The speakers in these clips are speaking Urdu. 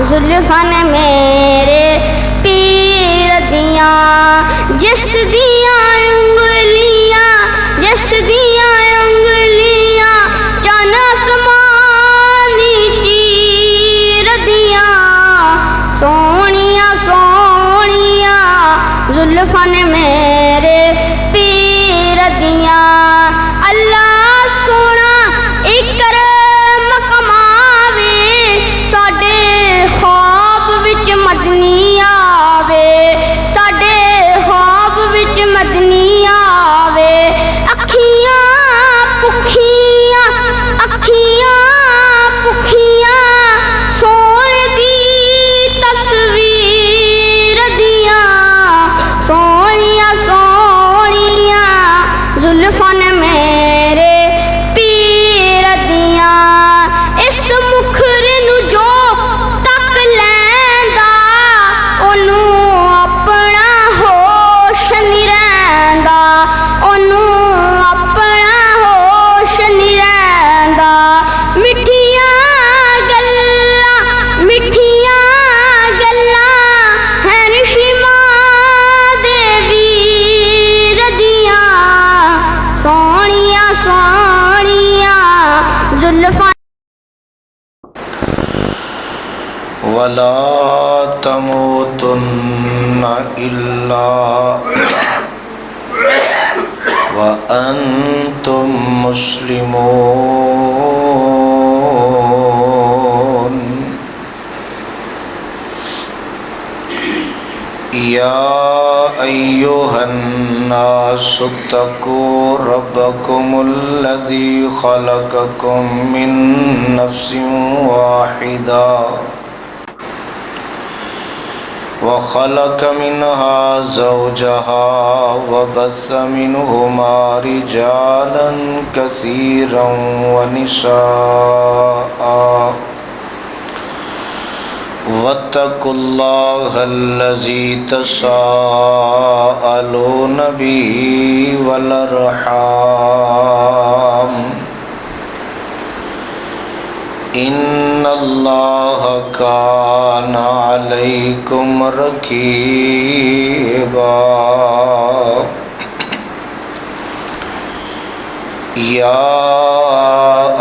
زلفاں نے میرے پیر دیاں، جس دیاں انگلیاں، جس دیاں انگلیاں چن آسمانی چیر دیاں، سونیاں سونیاں زلفاں نے میرے پیر دیاں۔ اللہ سونا اکرم کماوے، ساڈے خواب وچ مدنی آوے، ساڈے خواب وچ مدنی آوے۔ اکھیاں پکھیاں، اکھیاں پکھیاں سون دی تصویر دیاں، سونیاں سونیاں زلفاں نے میرے پیر دیاں۔ اس مکھر نو جو تک لیندا، اونوں اپنا ہوش نہیں رہندا، اونوں اپنا ہوش نہیں رہندا۔ مٹھیاں گلاں، مٹھیاں گلاں ہیں شیما دے ویر دیاں، سونیاں سونیاں زلفاں۔ وَلَا تَمُوتُنَّ إِلَّا وَأَنْتُمْ مُسْلِمُونَ۔ يَا أَيُّهَا النَّاسُ اتَّقُوا رَبَّكُمُ الَّذِي خَلَقَكُم مِّن نَّفْسٍ وَاحِدَةٍ وخلق منها زوجها وبث منهما رجالا كثيرا ونساء واتقوا الله الذي تساءلون به والأرحام إن الله كان عليكم رقيبا۔ يا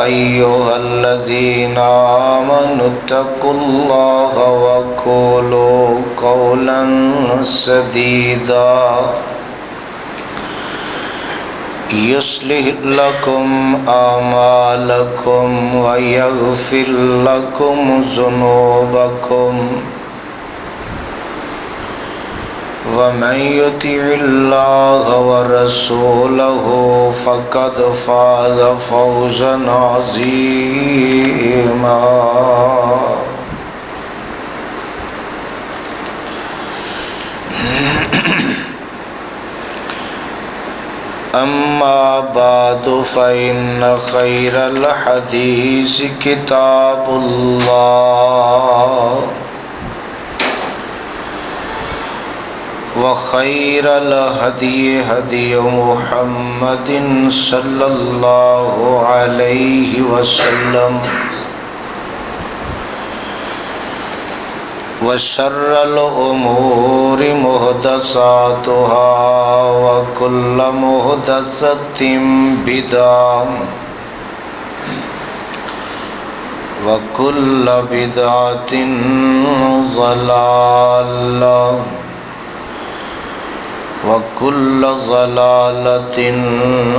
أيها الذين آمنوا اتقوا الله وقولوا قولا سديدا يصلح لكم أعمالكم ويغفر لكم ذنوبكم ومن يطع الله ورسوله فقد فاز فوزا عظيما۔ أما بعد فإن خير الحديث كتاب الله وخير الهدي هدي محمد صلى الله عليه وسلم وشر الأمور محدثاتها وكل محدثة بدعة وكل بدعة ضلالة وكل ضلالة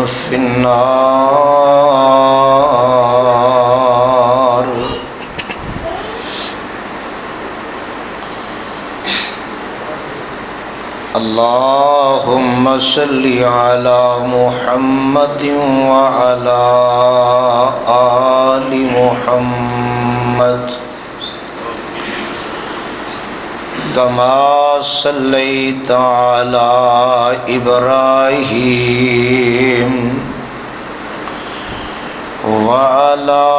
في النار۔ اللهم صل على محمد وعلى آل محمد كما صليت على إبراهيم وعلى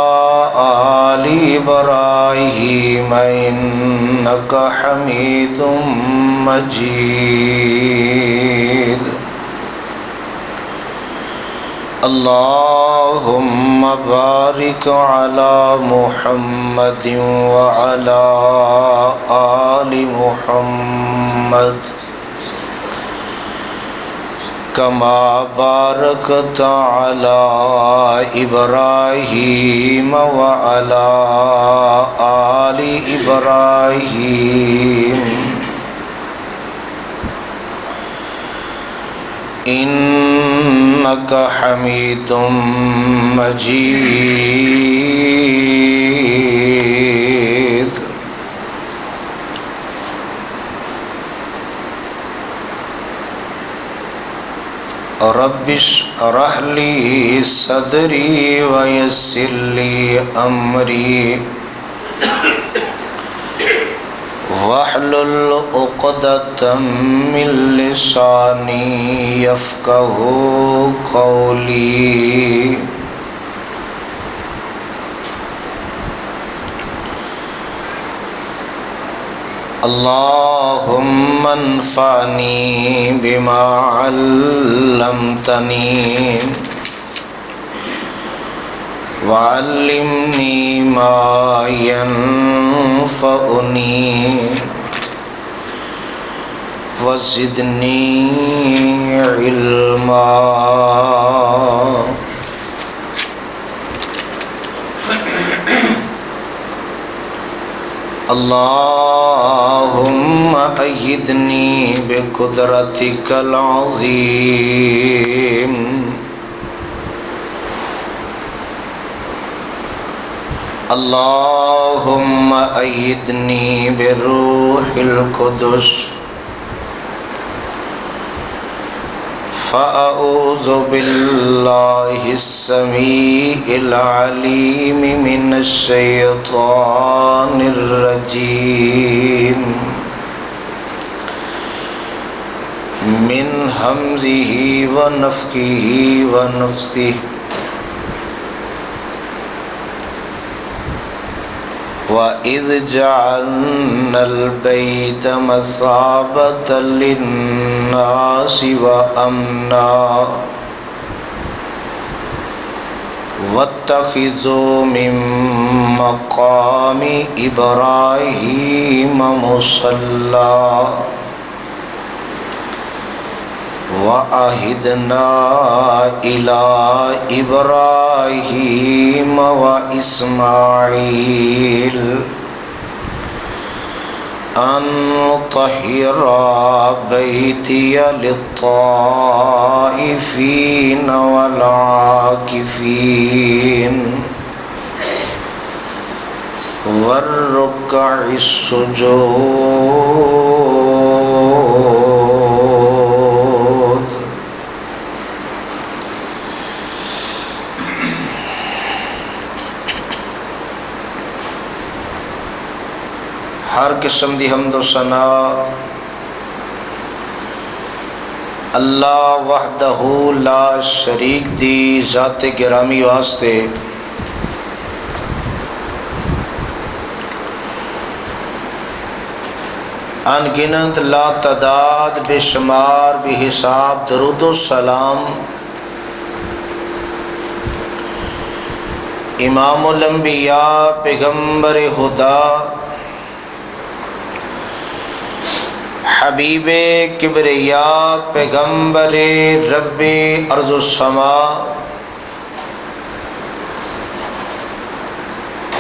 آل إبراهيم إنك حميد مجيد۔ اللهم بارك على محمد وعلى آل محمد كما باركت على إبراهيم وعلى آل إبراهيم إنك حميد مجيد رب اشرح لي صدري ويسر لي أمري واحلل عقدة من لساني يفقهوا قولي اللهم انفعني بما علمتني وعلمني ما ينفعني وزدني علما اللهم أيدني بقدرتك العظيم اللهم أيدني بروح القدس فأعوذ بالله السميع العليم من الشيطان الرجيم من همزه ونفخه ونفثه وَإِذْ جَعَلْنَا الْبَيْتَ مَثَابَةً لِلنَّاسِ وَأَمْنًا وَاتَّخِذُوا مِن مَّقَامِ إِبْرَاهِيمَ مُصَلًّى وَعَهِدْنَا إِلَى إِبْرَاهِيمَ وَإِسْمَاعِيلَ أَن طَهِّرَا بَيْتِيَ لِلطَّائِفِينَ وَالْعَاكِفِينَ وَالرُّكَّعِ السُّجُودِ. ہر قسم دی حمد و ثنا اللہ وحدہ لا شریک دی ذات گرامی واسطے ان گنت لا تعداد بے شمار بے حساب درود و سلام امام الانبیاء پیغمبر خدا حبیب کبریا پیغمبر رب ارض و سما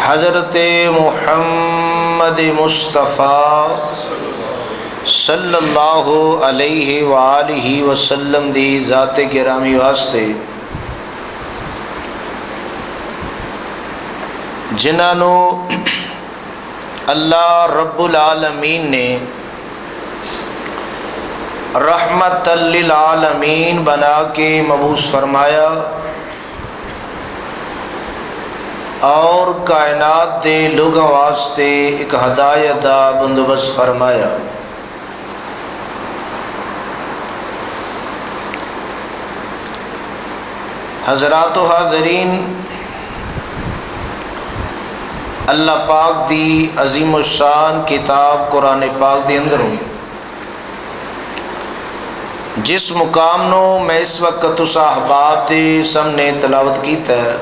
حضرت محمد مصطفیٰ صلی اللہ علیہ وآلہ وسلم دی ذات گرامی واسطے جنہاں نو اللہ رب العالمین نے رحمت للعالمین بنا کے مبعوث فرمایا اور کائنات دے لوگوں واسطے ایک ہدایت دا بندوبست فرمایا. حضرات و حاضرین، اللہ پاک دی عظیم الشان کتاب قرآن پاک دے اندروں جس مقام نو میں اس وقت اس احباب کے سامنے تلاوت کیتا ہے،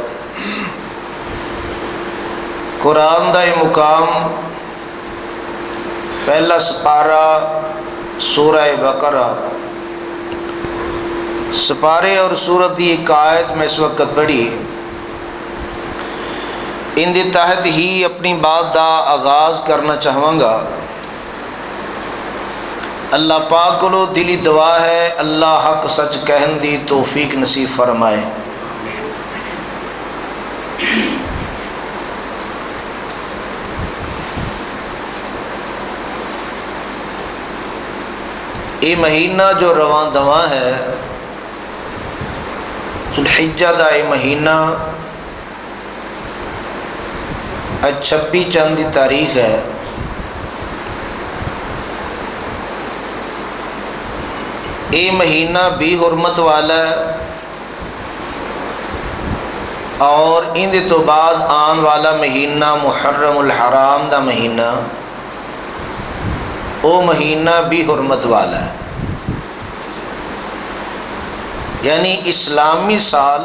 قرآن دا یہ مقام پہلا سپارہ سورہ بقرہ، سپارے اور سورت دی ایک آیت میں اس وقت پڑھی، ان دے تحت ہی اپنی بات دا آغاز کرنا چاہواں گا۔ اللہ پاک کو دلی دعا ہے اللہ حق سچ کہن دی توفیق نصیب فرمائے۔ یہ مہینہ جو رواں دواں ہے، ذوالحجہ دا یہ مہینہ، آج 26 چند دی تاریخ ہے۔ یہ مہینہ بھی حرمت والا ہے، اور ان دے تو بعد آن والا مہینہ محرم الحرام دا مہینہ، وہ مہینہ بھی حرمت والا ہے۔ یعنی اسلامی سال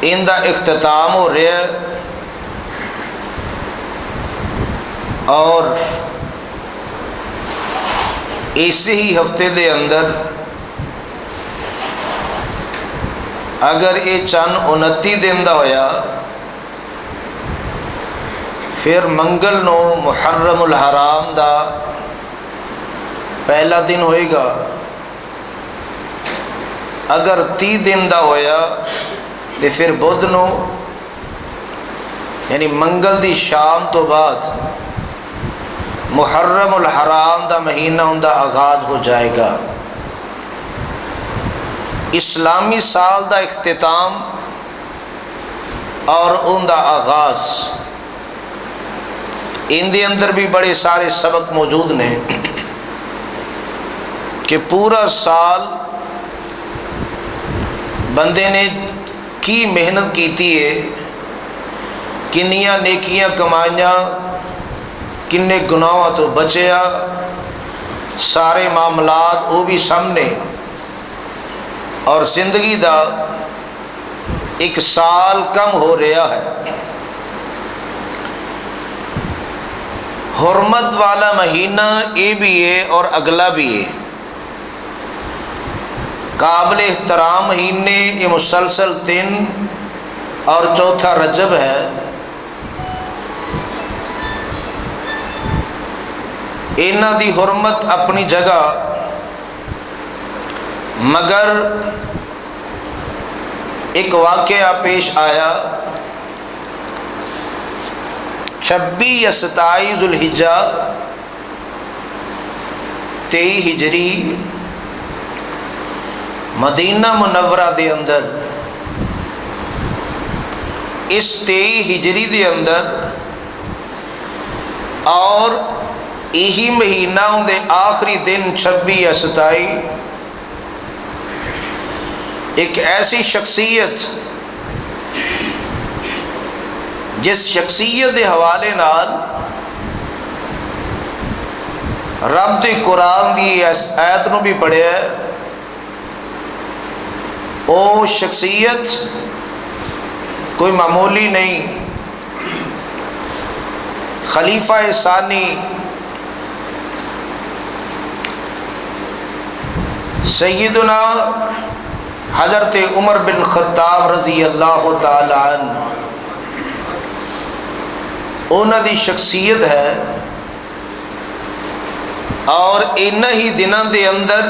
ان دا اختتام ہو رہا ہے، اور اسی ہی ہفتے دے اندر اگر یہ چند 29 دن دا ہویا، پھر منگل نو محرم الحرام دا پہلا دن ہوئے گا۔ اگر 30 دن دا ہویا تو پھر بدھ نو، یعنی منگل دی شام تو بعد محرم الحرام دا مہینہ ان دا آغاز ہو جائے گا۔ اسلامی سال دا اختتام اور ان دا آغاز، ان دے اندر بھی بڑے سارے سبق موجود نے کہ پورا سال بندے نے کی محنت کیتی ہے، کنیاں نیکیاں کمائیاں، کنے گناہوں تو بچیا، سارے معاملات وہ بھی سامنے، اور زندگی دا ایک سال کم ہو رہا ہے۔ حرمت والا مہینہ یہ بھی ہے اور اگلا بھی ہے، قابل احترام مہینے، یہ مسلسل 3 اور چوتھا رجب ہے۔ انہاں دی حرمت اپنی جگہ، مگر ایک واقعہ پیش آیا 26 یا 27 ذوالحجہ 23 ہجری مدینہ منورہ دے اندر، اس 23 ہجری دے اندر، اور یہی مہینہ دے آخری دن 26 یا 27 ایک ایسی شخصیت جس شخصیت دے حوالے نال رب دے قرآن دی اس آیت نو بھی پڑھیا ہے، او شخصیت کوئی معمولی نہیں، خلیفہ ثانی سیدنا حضرت عمر بن خطاب رضی اللہ تعالی عنہ، انہاں دی شخصیت ہے، اور انہی ہی دنوں دے اندر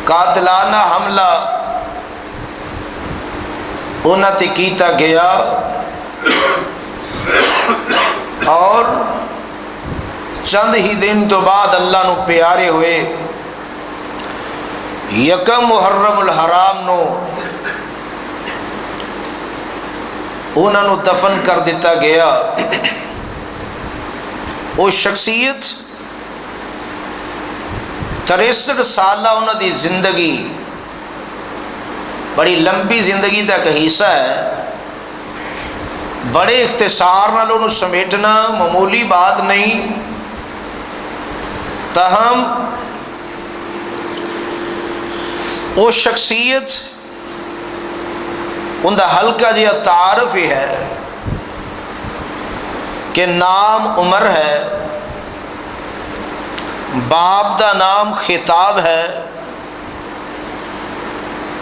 قاتلانہ حملہ انہاں تے کیتا گیا، اور چند ہی دن تو بعد اللہ نو پیارے ہوئے، یکم محرم الحرام نو انہاں نو دفن کر دیتا گیا۔ وہ شخصیت 63 سالہ انہاں دی زندگی، بڑی لمبی زندگی کا ایک حصہ ہے، بڑے اختصار نال انہوں سمیٹنا معمولی بات نہیں، تاہم وہ شخصیت ان دا ہلکا جہا تعارف ہی ہے کہ نام عمر ہے، باپ دا نام خطاب ہے،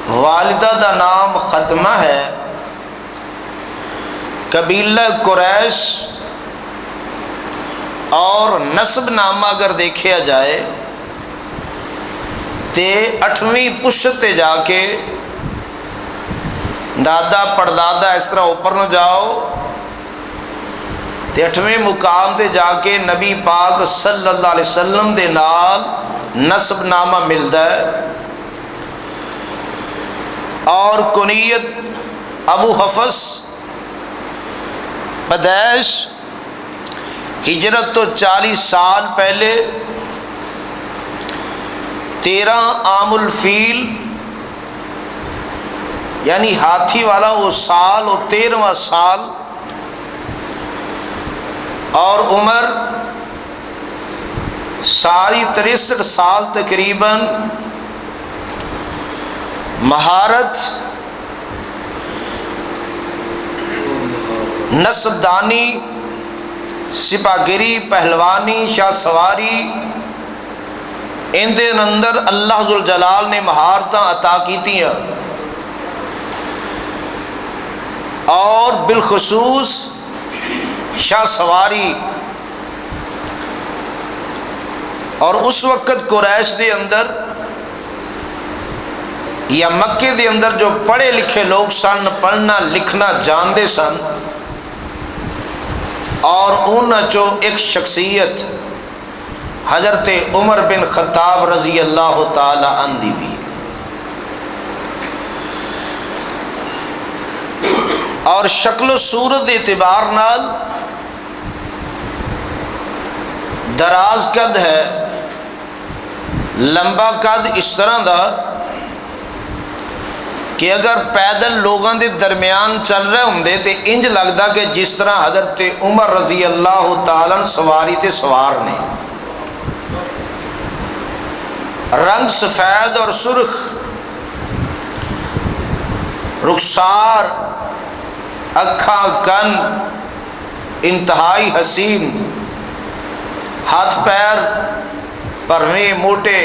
والدہ دا نام ختمہ ہے، قبیلہ قریش اور نسب نامہ اگر دیکھا جائے تے 8ویں پشت تے جا کے دادا پردادا اس طرح اوپر نہ جاؤ تے 8ویں مقام تے جا کے نبی پاک صلی اللہ علیہ وسلم دے نال نسب نامہ ملتا ہے، اور کنیت ابو حفص پیدائش ہجرت تو 40 سال پہلے 13 عام الفیل یعنی ہاتھی والا وہ سال اور 13واں سال، اور عمر ساری 63 سال تقریباً، مہارت نسب دانی، سپاگری، پہلوانی، شاہ سواری، ان دے اندر اللہ ذوالجلال نے مہارتاں عطا کیتیاں، اور بالخصوص شاہ سواری، اور اس وقت قریش دے اندر یا مکے دے اندر جو پڑھے لکھے لوگ سن، پڑھنا لکھنا جانتے سن، اور ان چو ایک شخصیت حضرت عمر بن خطاب رضی اللہ تعالی عنہ دی بھی، اور شکل و صورت اعتبار نال دراز قد ہے، لمبا قد اس طرح دا کہ اگر پیدل لوگوں دے درمیان چل رہے ہوں تے انج لگتا کہ جس طرح حضرت عمر رضی اللہ تعالیٰ سواری تے سوار نے، رنگ سفید اور سرخ، رخسار، اکھاں کن انتہائی حسین، ہاتھ پیر پرویں موٹے،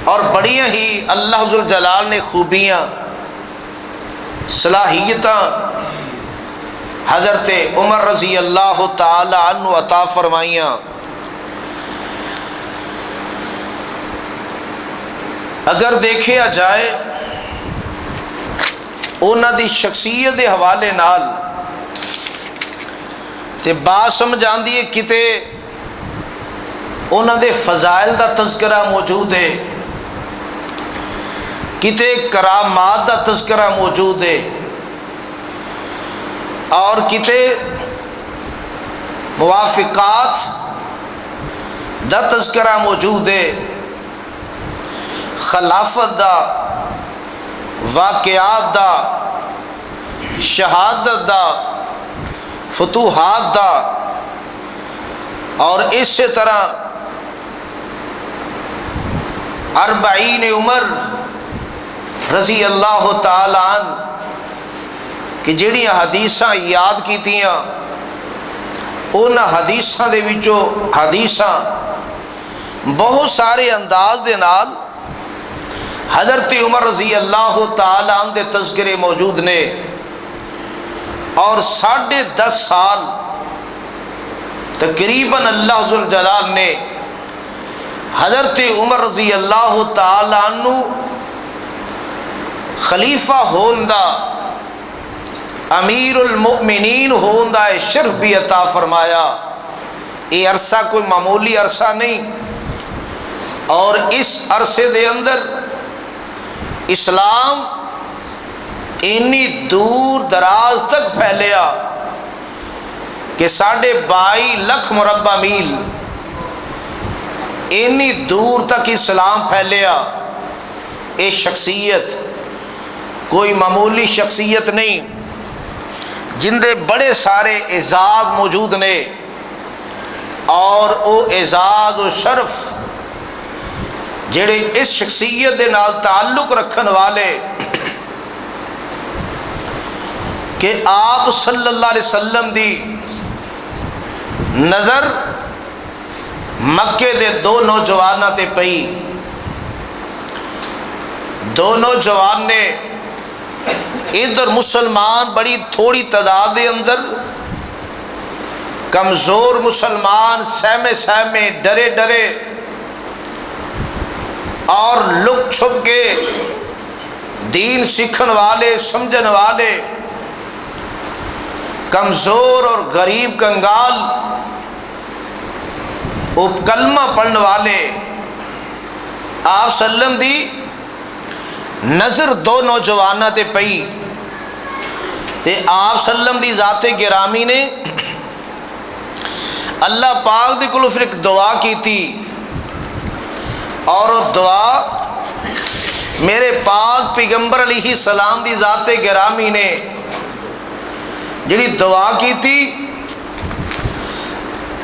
اور بڑی ہی اللہ ذوالجلال نے خوبیاں صلاحیتاں حضرت عمر رضی اللہ تعالی عنہ عطا فرمائیاں۔ اگر دیکھا جائے انہاں دی شخصیت دے حوالے نال تے بات سمجھ آندی ہے، کتے انہاں دے فضائل دا تذکرہ موجود ہے، کتے کرامات دا تذکرہ موجود ہے، اور کتے موافقات دا تذکرہ موجود ہے، خلافت دا، واقعات دا، شہادت دا، فتوحات دا، اور اسی طرح 40 عمر رضی اللہ تعالی عنہ کہ جڑیاں حدیثاں یاد کیتیاں، ان حدیثاں دے وچوں حدیثاں بہت سارے انداز دے نال حضرت عمر رضی اللہ تعالی عنہ دے تذکرے موجود نے، اور 10.5 سال تقریباً اللہ ذوالجلال نے حضرت عمر رضی اللہ تعالی عنہ خلیفہ ہوندا، امیر المؤمنین ہوندا شرف بھی عطا فرمایا۔ یہ عرصہ کوئی معمولی عرصہ نہیں، اور اس عرصے دے اندر اسلام اتنی دور دراز تک پھیلیا کہ 22.5 لاکھ مربع میل اتنی دور تک اسلام پھیلیا۔ یہ شخصیت کوئی معمولی شخصیت نہیں، جن دے بڑے سارے اعزاز موجود نے، اور وہ اعزاز و شرف جڑے اس شخصیت دے نال تعلق رکھن والے کہ آپ صلی اللہ علیہ وسلم دی نظر مکے دے دو نوجواناں تے پئی. دو نوجوان نے ادھر مسلمان بڑی تھوڑی تعداد دے اندر، کمزور مسلمان سہمے سہمے ڈرے ڈرے اور لک چھپ کے دین سیکھن والے سمجھن والے، کمزور اور غریب کنگال کلمہ پڑھن والے، آپ صلی اللہ علیہ وسلم دی نظر دو نوجواناں تے پئی تے آپ صلی اللہ علیہ وسلم دی ذات گرامی نے اللہ پاک دی کولوں پھر ایک دعا کی تھی، اور وہ دعا میرے پاک پیغمبر علیہ السلام دی ذات گرامی نے جڑی دعا کی تھی،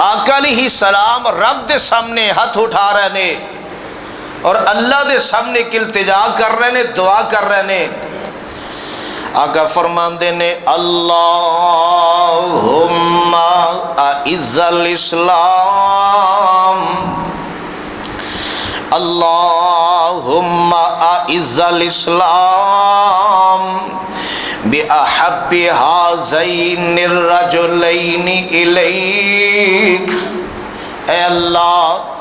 آقا علیہ السلام رب دے سامنے ہاتھ اٹھا رہے نے اور اللہ دے سامنے التجا کر رہے نے، دعا کر رہے نے. آقا فرماندے نے اللہم اعز الاسلام، اللہم اعز الاسلام بِأَحَبِّ هَذَيْنِ الرَّجُلَيْنِ إِلَيْكَ. اے اللہ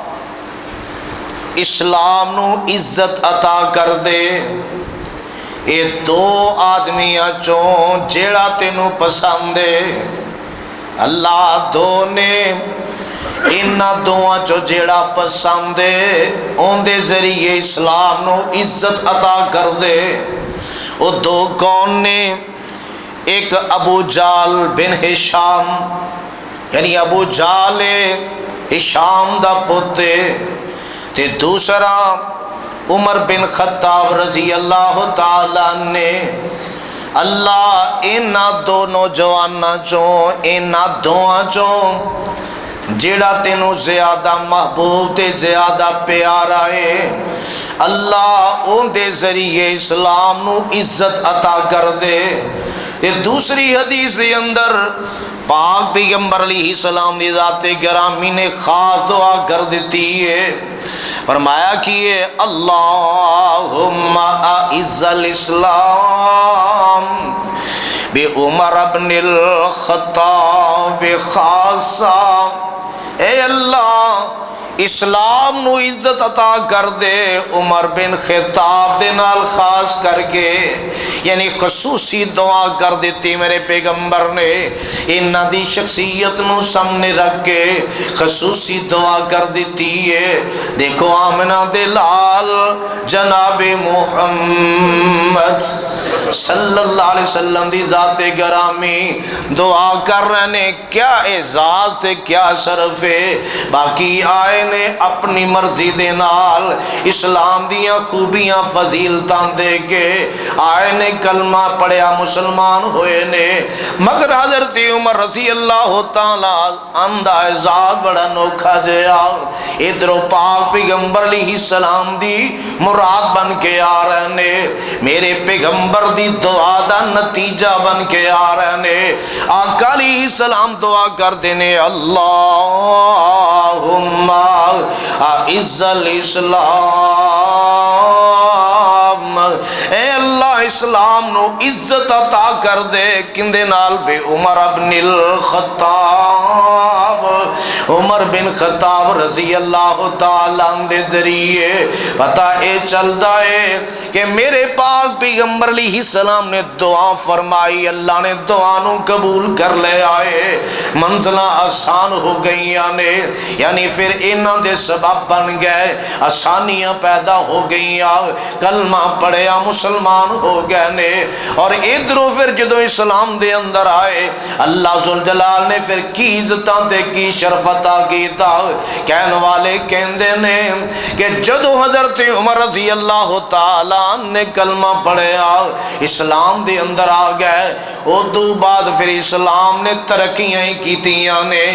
اسلام نو عزت عطا کر دے اے دو آدمیاں چوں جیڑا تینوں پسند ہے. اللہ دو نے انہاں دوواں چوں جیڑا پسند ہے اون دے ذریعے اسلام نو عزت عطا کر دے. وہ دو کون نے؟ ایک ابو جال بن ہشام، یعنی ابو جال ہشام دا پوتے، تے دوسرا عمر بن خطاب رضی اللہ تعالیٰ نے. اللہ انہاں دو نوجواناں چوں، انہاں دوواں چوں جیڑا تینوں زیادہ محبوب تے زیادہ پیارا ہے، اللہ اون دے ذریعے اسلام نو عزت عطا کر دے. یہ دوسری حدیث دے اندر پاک پیغمبر علیہ السلام دی ذات گرامی نے خاص دعا کر دیتی ہے، فرمایا کہ اللہم اعز الاسلام بعمر بن الخطاب خاصا. اے اللہ اسلام نو عزت عطا کر دے عمر بن خطاب دے نال خاص کر کے، یعنی خصوصی دعا کر دیتی میرے پیغمبر نے. انہاں دی شخصیت نو سامنے رکھ کے خصوصی دعا کر دیتی ہے. دیکھو آمنہ دے لال جناب محمد صلی اللہ علیہ وسلم دی ذات گرامی دعا کر رہے نے، کیا اعزاز تے کیا شرف ہے. باقی آئے نے اپنی مرضی دے نال اسلام دیاں خوبیاں فضیلتاں دے کے آئے نے کلمہ پڑھیا مسلمان ہوئے نے. مگر حضرت عمر رضی اللہ تعالیٰ عنہ اعزاز بڑا نوکھا جیا ادھروں پاک پیغمبر علیہ السلام دی مراد بن کے آ رہے نے، میرے پیغمبر دی دعا دا نتیجہ بن کے آ رہے نے. آقا علیہ السلام دعا کر دینے اللہم اعز الاسلام، اے اللہ اسلام نو عزت عطا کر دے. کندے نال؟ بے عمر بن الخطاب، عمر بن خطاب رضی اللہ تعالیٰ دے ذریعے. پتہ اے چلدا ہے کہ میرے پاک پیغمبر علیہ السلام نے دعا فرمائی، اللہ نے دعا نو قبول کر لے آئے، منزلہ آسان ہو گئی نے، یعنی پھر انہاں دے سبب بن گئے، آسانیاں پیدا ہو گئی، کلمہ پڑھیا مسلمان ہو ہو گئے نے۔ اور ادھروں پھر جدو اسلام دے اندر آئے اللہ ذوالجلال نے پھر کی عزتاں تے کی شرفتا کیتا۔ کہن والے کہندے نے کہ جدو حضرت عمر رضی اللہ تعالیٰ نے کلمہ پڑھیا اسلام دے اندر آ گئے، ادو بعد پھر اسلام نے ترقیاں ہی کیتیاں نے،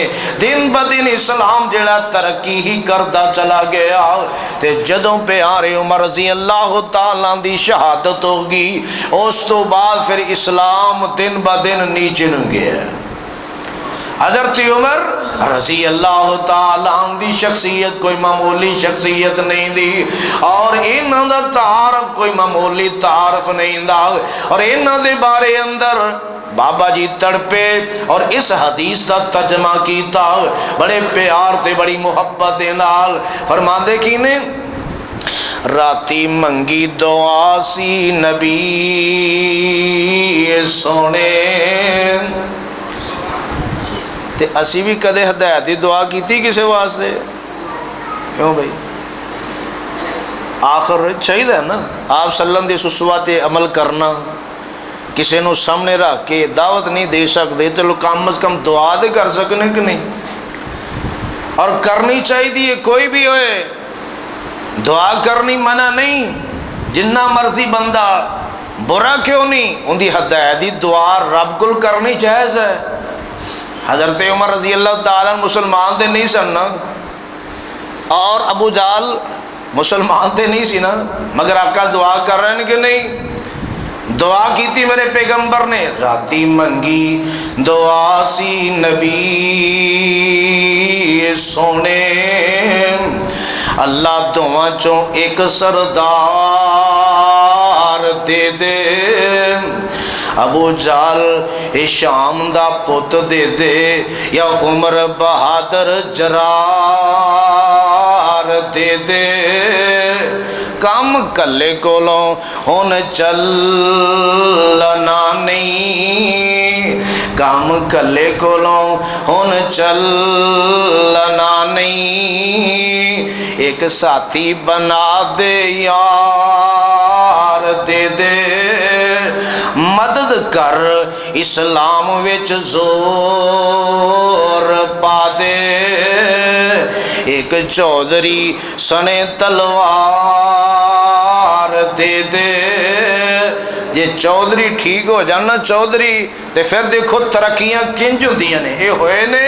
دن بدن اسلام جڑا ترقی ہی کردا چلا گیا۔ تے جدوں پیارے عمر رضی اللہ تعالیٰ دی شہادت ہوگی اس تو بعد پھر اسلام دن بدن نیچے نو گیا۔ حضرت عمر رضی اللہ تعالیٰ عنہ دی شخصیت کوئی معمولی شخصیت نہیں دی، اور انہاں دا تعارف کوئی معمولی تعارف نہیں دا، اور انہاں دے بارے اندر بابا جی تڑپے اور اس حدیث دا ترجمہ کیتا بڑے پیار تے بڑی محبت دے نال۔ فرماندے کی نے راتی منگی دعا سی نبی سونے، تے اسی بھی کدے ہدایت دی دعا کیتی کسے واسطے؟ کیوں بھائی؟ آخر چاہیے نا آپ صلی اللہ علیہ وسلم دی اسوات عمل کرنا، کسی نو سامنے رکھ کے دعوت نہیں دے سکتے، چلو کم از کم دعا دے کر سکنے کہ نہیں؟ اور کرنی چاہیے، کوئی بھی ہوئے دعا کرنی منع نہیں، جنہ مرضی بندہ برا کیوں نہیں، ان دی ہدایت دی دعا رب کل کرنی جائز ہے۔ حضرت عمر رضی اللہ تعالیٰ مسلمان دے نہیں سن نا، اور ابو جہل مسلمان دے نہیں سی نا، مگر آقا دعا کر رہے ہیں کہ نہیں؟ دعا کی تھی میرے پیغمبر نے، راتی منگی دعا سی نبی سونے، اللہ دعا چوں ایک سردار دے دے، ابو جہل شام دا پت دے دے، یا عمر بہادر جرار دے دے، کم کلے کولوں ہن چلنا نہیں، کم کلے کولوں ہن چلنا نہیں، ایک ساتھی بنا دے یار دے دے، مدد کر اسلام وچ زور پا دے، ایک چودھری سنے تلوار دے دے۔ یہ چودھری ٹھیک ہو جانا چودھری تے پھر دیکھو ترقیاں کنج ہوندیاں نے، یہ ہوئے نے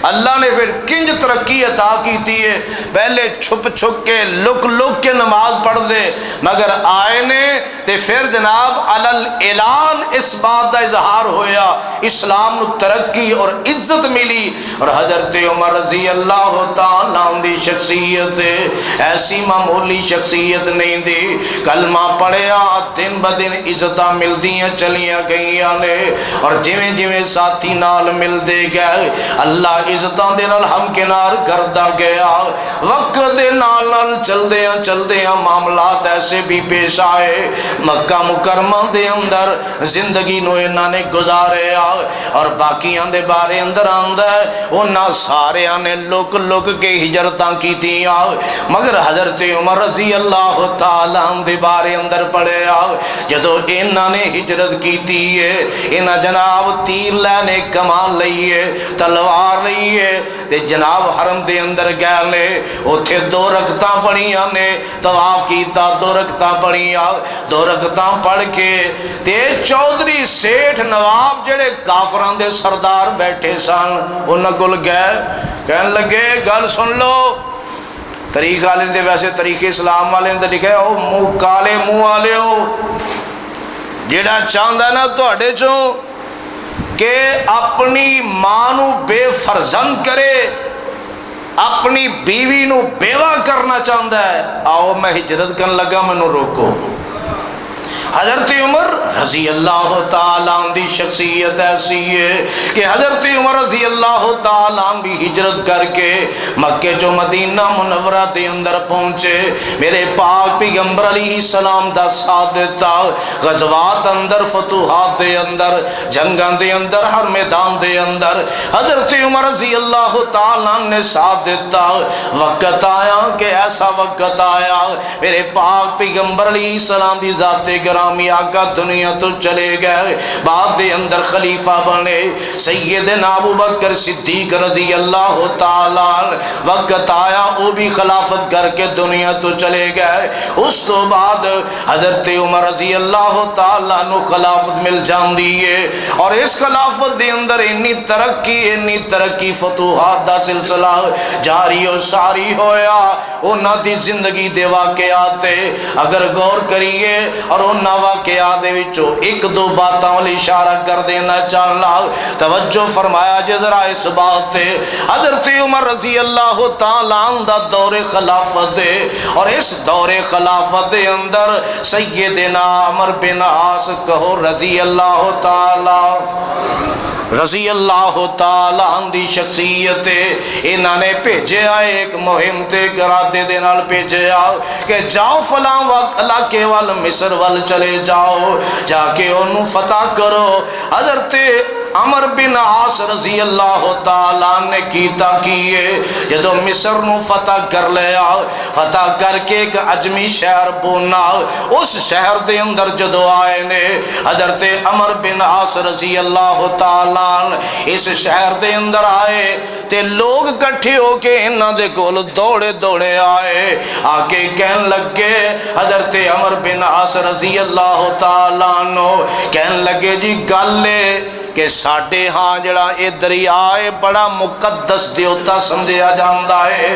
اللہ نے پھر کنج ترقی عطا کیتی ہے۔ پہلے چھپ چھپ کے لک لک کے نماز پڑھ دے، مگر آئے نے تے پھر جناب علل اعلان اس بات کا اظہار ہویا، اسلام نو ترقی اور عزت ملی۔ اور حضرت عمر رضی اللہ تعالیٰ عنہ دی شخصیت ایسی معمولی شخصیت نہیں دی، کلمہ پڑھیا دن بدن عزتاں ملدیاں چلیاں گئیاں نے، اور جویں جویں ساتھی نال ملدے گئے اللہ عزتاں دے نال ہمکنار کردا گیا۔ وقت دے نال نال چلدیاں معاملات ایسے بھی پیش آئے، مکہ مکرمہ دے اندر زندگی نو انہاں نے گزاریا، اور باقیاں دے بارے اندر آندا ہے انہاں ساریاں نے لک لک کے ہجرتاں کیتیاں، مگر حضرت عمر رضی اللہ تعالیٰ عنہ دے بارے اندر پڑھیا جدو انہاں نے ہجرت کیتی ہے، انہاں جناب تیر لینے کمان لئیے تلوار لئیے تے جناب حرم دے اندر گئے نے، اتھے دو رکعتاں پڑھیاں نے، طواف کیتا دو رکعتاں پڑھیاں، دو رکعتاں پڑھ کے تے چودھری سیٹھ نواب جڑے کافران دے سردار بیٹھے سن انہاں کول گئے، کہنے لگے گل سن لو، طریق والے دے ویسے طریق اسلام والے نے لکھا ہے او منہ کالے منہ والے ہو، جڑا چاہندا نا تواڈے چوں کہ اپنی ماں نو بے فرزند کرے، اپنی بیوی نو بیوہ کرنا چاہندا ہے، آؤ میں ہجرت کرن لگا مینوں روکو۔ حضرت عمر رضی اللہ تعالیٰ عنہ دی شخصیت ایسی ہے کہ حضرت عمر رضی اللہ تعالیٰ عنہ بھی ہجرت کر کے مکے جو مدینہ منورہ دے اندر پہنچے، میرے پاک پیغمبر علیہ السلام دا ساتھ دیتا، غزوات اندر، فتوحات دے اندر، جنگاں دے اندر، ہر میدان دے اندر حضرت عمر رضی اللہ تعالیٰ عنہ نے ساتھ دیتا۔ وقت آیا کہ ایسا وقت آیا میرے پاک پیغمبر علیہ السلام دی ذات گرامی آقا دنیا تو چلے گئے، بعد دے اندر خلیفہ بنے سیدنا ابو بکر صدیق رضی اللہ تعالیٰ عنہ۔ وقت آیا وہ بھی خلافت کر کے دنیا تو چلے گئے، اس تو بعد حضرت عمر رضی اللہ تعالیٰ عنہ خلافت مل جاندی ہے، اور اس خلافت دے اندر انی ترقی فتوحات دا سلسلہ جاری و ساری ہویا۔ انہاں دی زندگی دے واقعات اگر غور کریے اور انہاں واقعات دے وچوں ایک دو باتاں وال اشارہ کر دینا چاہنا، توجہ فرمایا جے ذرا اس بات تے۔ حضرت عمر رضی اللہ تعالیٰ عنہ دا دور خلافت ہے، اور اس دور خلافت دے اندر سیدنا عمر بن عاص کہو رضی اللہ تعالیٰ عنہ دی شخصیت انہاں نے بھیجے آئے ایک مہم تے ارادے دے نال بھیجے آؤ کہ جاؤ فلاں علاقے وال مصر وال چلے جاؤ، جا کے انہوں فتح کرو۔ حضرت عمر بن عاص رضی اللہ تعالیٰ نے کیتا کیے، جدو مصر نو فتح کر لیا، فتح کر کے ایک عجمی شہر بونا، اس شہر دے اندر جدو آئے نے حضرت عمر بن عاص رضی اللہ تعالیٰ اس شہر دے اندر آئے تے لوگ کٹھے ہو کے انہاں دے کول دوڑے دوڑے آئے، آ کے کہن لگے حضرت عمر بن عاص رضی اللہ تعالیٰ عنہ کہن لگے جی گلے کہ ساڈے ہاں جڑا اے دریائے بڑا مقدس دیوتا سمجھیا جاندا ہے،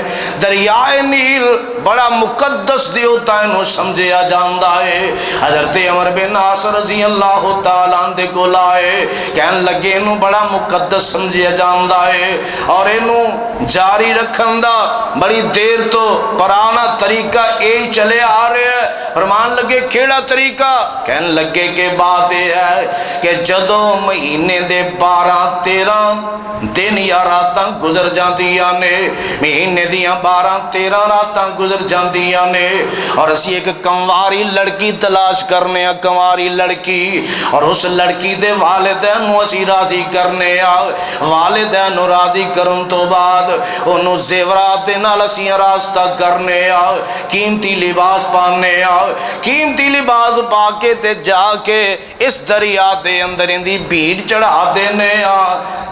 دریائے نیل بڑا مقدس دیوتا انہوں سمجھیا جاندا ہے۔ حضرت عمر بن عاص رضی اللہ تعالیٰ عنہ دے کول آئے، کہن لگے انہوں بڑا مقدس سمجھیا جاندا ہے، اور انہوں جاری رکھن دا بڑی دیر تو پرانا طریقہ اے چلے آ رہے ہیں۔ فرمان لگے کیڑا طریقہ؟ کہن لگے کہ بات یہ ہے کہ جدو مہینے دے 12-13 دن یا راتاں گزر جاندیاں نے، مہینے دیاں 12-13 راتاں گزر جاندیاں نے، اور اسی ایک کنواری لڑکی تلاش کرنے ہیں، کنواری لڑکی، اور اس لڑکی دے والدین نو اسی راضی کرنے ہیں، والدین نو راضی کرن تو بعد انہوں زیورات دے نال اسی راستہ کرنے ہیں، قیمتی لباس پانے ہیں، قیمتی لباس پا کے تے جا کے اس دریا دے اندر اندی بھیڑ چڑھا دینے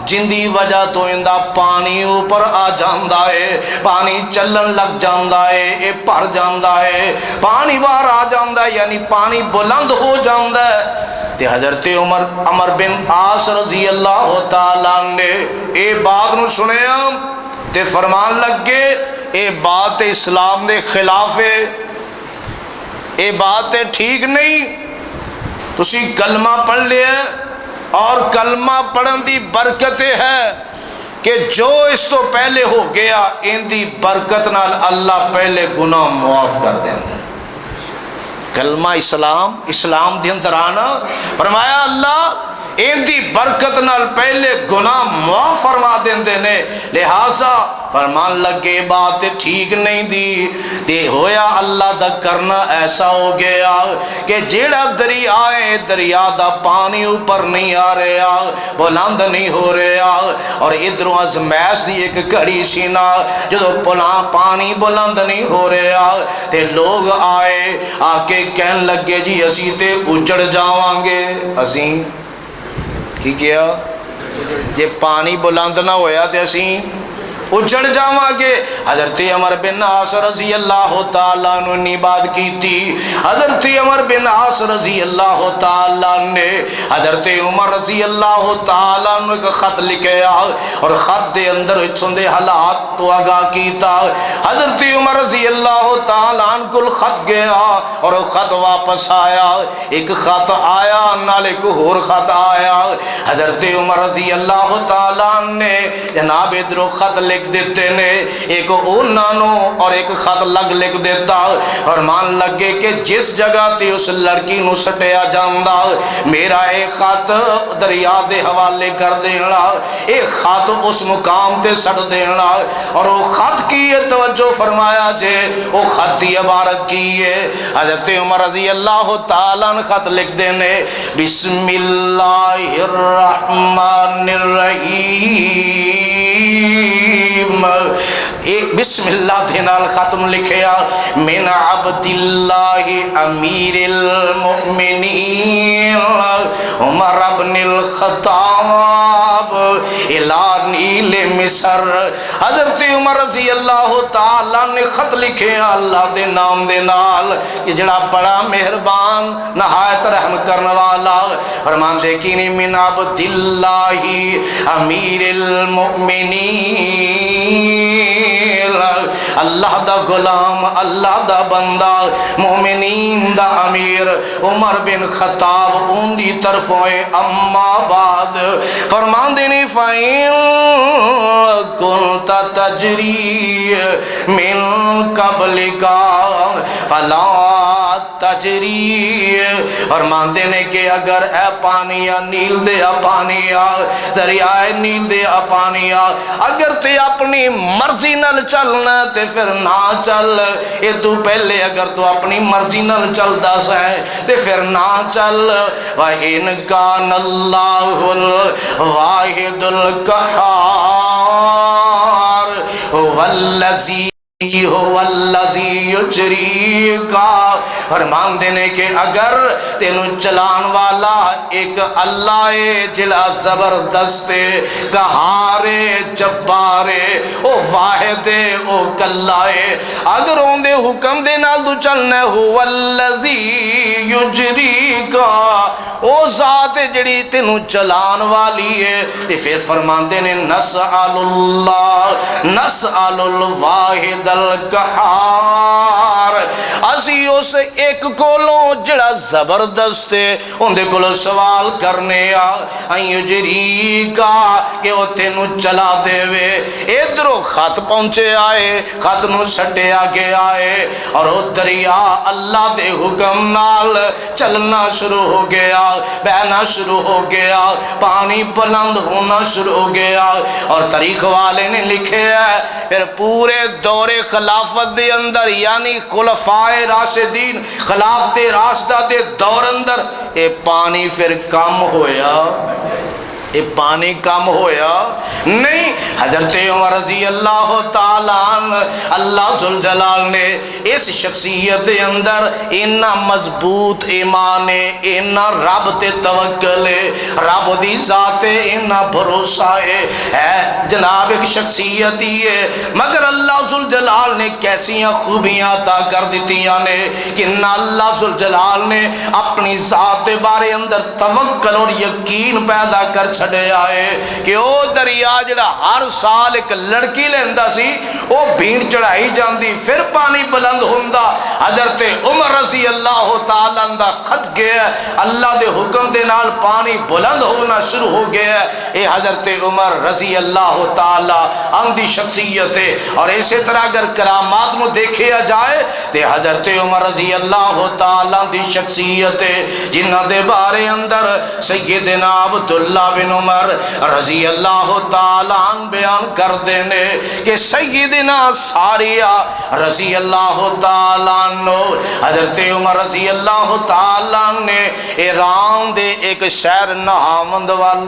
جن دی وجہ تو اندہ پانی اوپر آ جاندہ ہے، پانی چلن لگ جاندہ ہے، اے پر جاندہ ہے، پانی باہر آ جاندہ ہے، یعنی پانی بلند ہو جاندہ ہے۔ تے حضرت عمر بن عاص رضی اللہ تعالیٰ نے اے بات نو سنے تے فرمان لگے اے بات اسلام دے خلاف ہے، اے بات ٹھیک نہیں، تسی کلمہ پڑھ لیا، اور کلمہ پڑھن دی برکت ہے کہ جو اس تو پہلے ہو گیا ان دی برکت نال اللہ پہلے گناہ معاف کر دیں۔ کلمہ اسلام دی اندر آنا، فرمایا اللہ ان دی برکت نال پہلے گناہ معاف فرما دیندے نے، لہٰذا فرمان لگے بات ٹھیک نہیں دی، تے ہویا اللہ دا کرنا ایسا ہو گیا کہ جیڑا دریا دا پانی اوپر نہیں آ رہا، بلند نہیں ہو رہا، اور ادھروں ازمیش دی ایک گھڑی سی نا، جدو پانی بلند نہیں ہو رہا تے لوگ آئے، آ کے کہن لگے جی اسی تے اجڑ جاواں گے، اسی کی کیا جے پانی بلند نہ ہویا تے اسی اجڑ جاواں گے۔ حضرت عمر بن عاص رضی اللہ تعالیٰ نے بات کی تھی، حضرت عمر بن عاص رضی اللہ تعالیٰ نے حضرت عمر رضی اللہ تعالیٰ نے ایک خط لکھیا، اور خط دے اندر اتسوں دے حالات تو آگاہ کیتا۔ حضرت عمر رضی اللہ تعالیٰ کو خط گیا اور خط واپس آیا، ایک خط آیا نال ایک اور خط آیا۔ حضرت عمر رضی اللہ تعالیٰ نے جناب ادھر خط لکھ لکھ دیتے نے، ایک انہاں نو اور ایک خط لکھ دیتا، اور مان لگے کہ جس جگہ تے اس لڑکی نو سٹیا جاندا میرا اے خط دریا دے حوالے کر دینا، اے خط اس مقام تے سٹ دینا۔ اور وہ خط کی ہے توجہ فرمایا جے، وہ خط کی عبارت کی ہے، حضرت عمر رضی اللہ تعالیٰ نے خط لکھ دینے، بسم اللہ الرحمن الرحیم، ایک بسم اللہ دے نال ختم لکھیا، من عبد اللہ امیر المؤمنین عمر بن الخطاب الى نیل مصر۔ حضرت عمر رضی اللہ تعالیٰ نے خط لکھے اللہ دے نام دے نال، یہ جڑا بڑا مہربان نہایت رحم کرنے والا، فرمان دے کینی من عبد اللہ امیر المؤمنین، اللہ دا غلام، اللہ دا بندہ، مومنین دا امیر عمر بن خطاب ان دی طرف ہوئے۔ اما بعد فرمان دینی فَإِن كُنْتَ تَجْرِي مِن قَبْلِكَ فَلَا تَجْرِي، فرمان دینے کہ اگر اے پانیا نیل دیا پانیا دریائے نیل دیا پانیا اگر تے اپنی مرضی نل چلنا تے پھر نہ چل، یہ تو پہلے اگر تو اپنی مرضی نل چل دا سائے تے پھر نہ چل۔ وَإِن كَانَ اللَّهُ الْوَاحِدُ الْقَهَّارُ هُوَ الَّذِي يُجْرِيكَ، فرمان دینے کہ اگر تینو چلان والا ایک اللہ ہے جلا زبردست قہار جبار او واحد او کلا ہے، اگر اون دے حکم دے نال تو چلنا هُوَ الَّذِي يُجْرِيكَ، او ذات جڑی تینو چلان والی ہے۔ پھر فرمان دینے نسأل اللہ نسأل الواحد القہار، اسی اس ایک کولوں جڑا زبردست ہے ان دے کولوں سوال کرنے یجری کا کہ وہ تینو چلا دے وے۔ ادھروں خط پہنچے آئے، خط نو سٹے آگے آئے، اور وہ دریا اللہ دے حکم نال چلنا شروع ہو گیا، بہنا شروع ہو گیا، پانی بلند ہونا شروع ہو گیا۔ اور تاریخ والے نے لکھے ہے پھر پورے دور خلافت دے اندر یعنی خلفائے راشدین خلافت راشدہ دے دور اندر اے پانی پھر کم ہویا، یہ پانی کم ہویا نہیں۔ حضرت عمر رضی اللہ تعالیٰ اللہ ذوالجلال نے اس شخصیت دے اندر اینا مضبوط ایمان ہے، اینا رب تے توکل ہے، رب دی ذات ہے، اینا بھروسہ ہے جناب ایک شخصیت ہی ہے، مگر اللہ ذوالجلال نے کیسیاں خوبیاں عطا کر دیتیاں نے کہ نہ اللہ ذوالجلال نے اپنی ذات بارے اندر توکل اور یقین پیدا کر چھڑے آئے کہ او دریا جڑا ہر سال ایک لڑکی لیندہ سی او بھینڈ چڑھائی جاندی پھر پانی بلند ہوندہ۔ حضرت عمر رضی اللہ تعالیٰ اندہ خط گیا، اللہ دے حکم دے نال پانی بلند ہونا شروع ہو گیا۔ اے حضرت عمر رضی اللہ تعالیٰ اندھی شخصیت ہے۔ اور اسی طرح اگر کرامات میں دیکھے جائے تو حضرت عمر رضی اللہ تعالیٰ اندھی شخصیت ہے جنہ دے بارے اندر سیدنا عبداللہ بن عمر رضی اللہ تعالیٰ بیان کر دینے کہ سیدنا ساریہ رضی اللہ تعالیٰ نے حضرت عمر رضی اللہ تعالیٰ نے ایران دے ایک شہر نہاوند وال